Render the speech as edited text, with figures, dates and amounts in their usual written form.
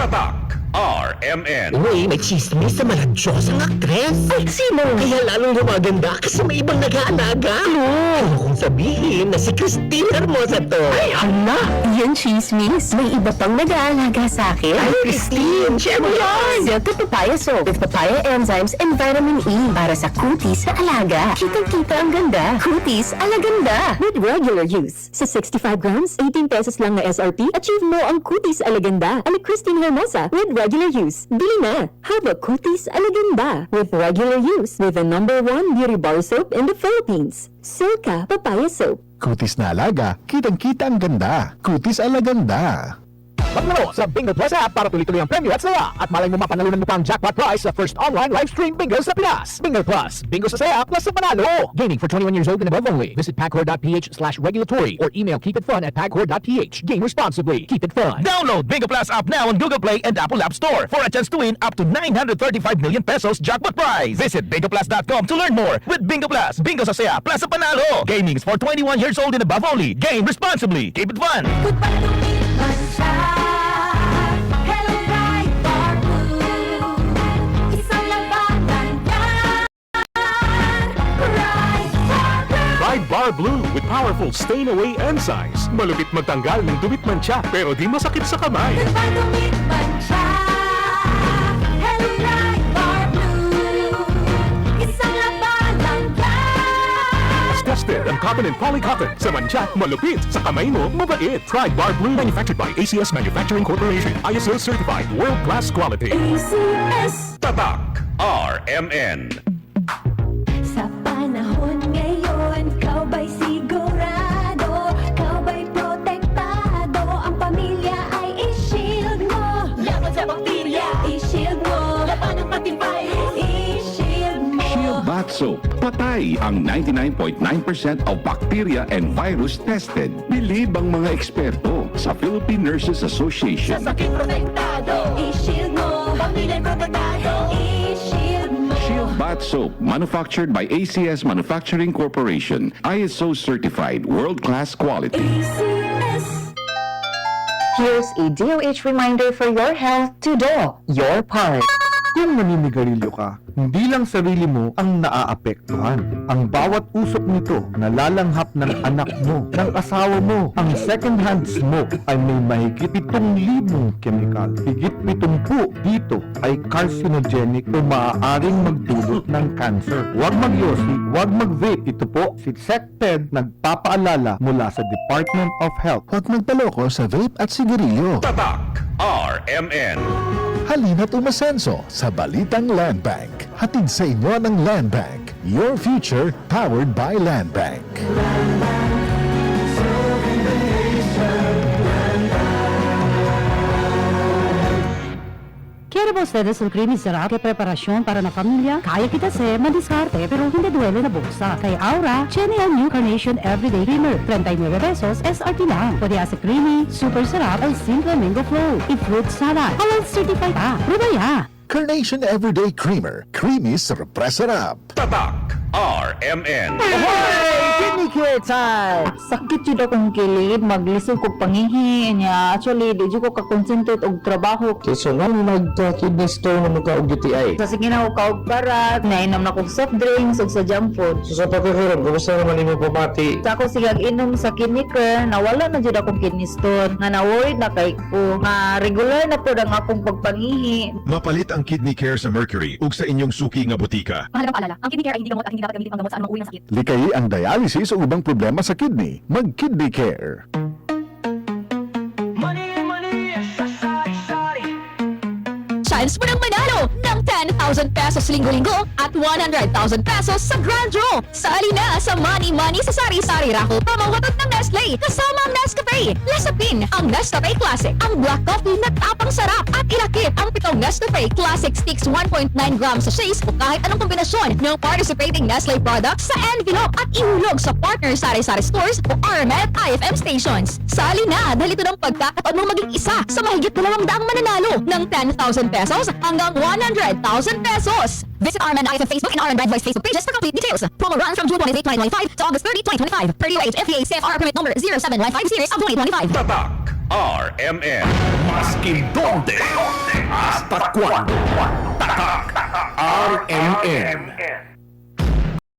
Tatak RMN. Uy, may chismis sa maladyos ang aktres. Ay, sino? Kaya lalong gumaganda kasi may ibang nag-aalaga. Ano kung sabihin na si Christine Hermosa to? Ay, ala! Yan chismis. May iba pang nag-aalaga sa akin. Ay, Christine! Share mo yan! Silky papaya soap with papaya enzymes and vitamin E para sa kutis sa alaga. Kitang-kita ang ganda. Kutis alaganda. With regular use. Sa 65 grams, 18 pesos lang na SRP, achieve mo ang kutis alaganda. Ani Christine Hermosa with regular use. Bili na! Haba kutis alaganda with regular use with the #1 beauty bar soap in the Philippines. Silka papaya soap. Kutis na alaga, kitang-kita ang ganda. Kutis alaganda. Maglaro sa Bingo Plus app para tuloy-tuloy ang premyo at saya. At malay mo mapanalunan mo pang jackpot prize sa first online live stream bingo sa Pinas. Bingo Plus, bingo sa saya plus sa panalo. Gaming for 21 years old and above only. Visit packhor.ph/regulatory or email keepitfun@packhor.ph. Game responsibly. Keep it fun. Download Bingo Plus app now on Google Play and Apple App Store for a chance to win up to 935 million pesos jackpot prize. Visit bingoplus.com to learn more. With Bingo Plus, bingo sa saya plus sa panalo. Gaming for 21 years old and above only. Game responsibly. Keep it fun. Ride Bar Blue with powerful stain-away enzymes. Malupit magtanggal ng dumit mancha pero di masakit sa kamay. Tested ang cotton and polycotton. Sa mancha, malupit. Sa kamay mo, mabait. Try Bar Blue, manufactured by ACS Manufacturing Corporation. ISO certified, world-class quality. ACS. Tatak RMN. Sa panahon ngayon, kau ba'y sigurado? Kau ba'y protektado? Ang pamilya ay i-shield mo. Laban sa bakterya, i-shield mo. Laban ng matibay, i-shield mo. Shield Bath Soap. Patay ang 99.9% of bacteria and virus tested. Bilib ang mga eksperto sa Philippine Nurses Sa Association. sakit protektado, i-shield mo. Pamilya protektado, i-shield mo. Shield Bath Soap, manufactured by ACS Manufacturing Corporation. ISO certified, world-class quality. ACS. Here's a DOH reminder for your health to do your part. Kung naninigarilyo ka, hindi lang sarili mo ang naaapektuhan. Ang bawat usok nito nalalanghap ng anak mo, ng asawa mo. Ang second-hand smoke ay may mahigit 7,000 kemikal. Higit 70 dito ay carcinogenic o maaaring magdulot ng cancer. Huwag magyosi, huwag mag-vape. Ito po si SecTed nagpapaalala mula sa Department of Health. Huwag magpaloko sa vape at sigarilyo. Tatak RMN. Halina't umasenso sa Balitang Land Bank. Hatid sa inyo ng Land Bank. Your future powered by Land Bank. Quiere ustedes el creamy sarap de preparación para la familia? Kaya kita se madiskarte pero hindi duele na bulsa. Kay Aura, Chenny ang New Carnation Everyday Creamer. 39 pesos, SRT lang. Pwede sa creamy, super sarap, ay simple mango flow. I-fruit salad. Halal certified pa. Rubaya! Carnation Everyday Creamer. Creamy sarap. Tatak RMN. Kidney care time! Sakit yun akong kilid, maglisod kong pangihi niya. Actually, di ko ka-concentrate og trabaho. So, nang nagka-kidney stone mo ka og UTI? Sa sige na ako kaog barat, nainom na kong soft drinks ug sa junk food. So, sa pagkakaroon, kumusta naman imo pamati? Sa ako sigag inom sa kidney care, nawala na jud akong kidney stone. Nga na-worried na kay ko. Nga regular na po ang akong pagpangihi. Mapalit ang Kidney Care sa Mercury ug sa inyong suki nga butika. Mahalagang paalala, ang kidney care ay hindi gamot at hindi dapat gamitin pang gamot sa anumang uri ng sakit. Likayi ang dialysis o ubang problema sa kidney. Mag-Kidney Care. Chance mo ng manalo ng 10,000 pesos linggo-linggo at 100,000 pesos sa Grand Draw. Sali na sa Money Money sa Sari-Sari Raffle. Pamawatot ng Nestle kasama ang Nescafe. Lasapin ang Nescafe Classic, ang black coffee na tapang sarap at ilakip ang 7 Nescafe Classic Sticks 1.9 grams sachets o kahit anong kombinasyon ng participating Nestle products sa envelope at ihulog sa partner Sari-Sari stores o RMN at IFM stations. Sali na dahil ito ng pagkakataon mong maging isa sa mahigit 200 mananalo ng 10,000 pesos hanggang 100,000 pesos. Visit RMN IFM Facebook and RMN Red Voice Facebook pages for complete details. Promo run from June 28, 2025 to August 30, 2025. Per DOH FDA CFR permit number 07150 of 2025. Tatak RMN. Maskin donde, hasta cuando. Tatak, RMN.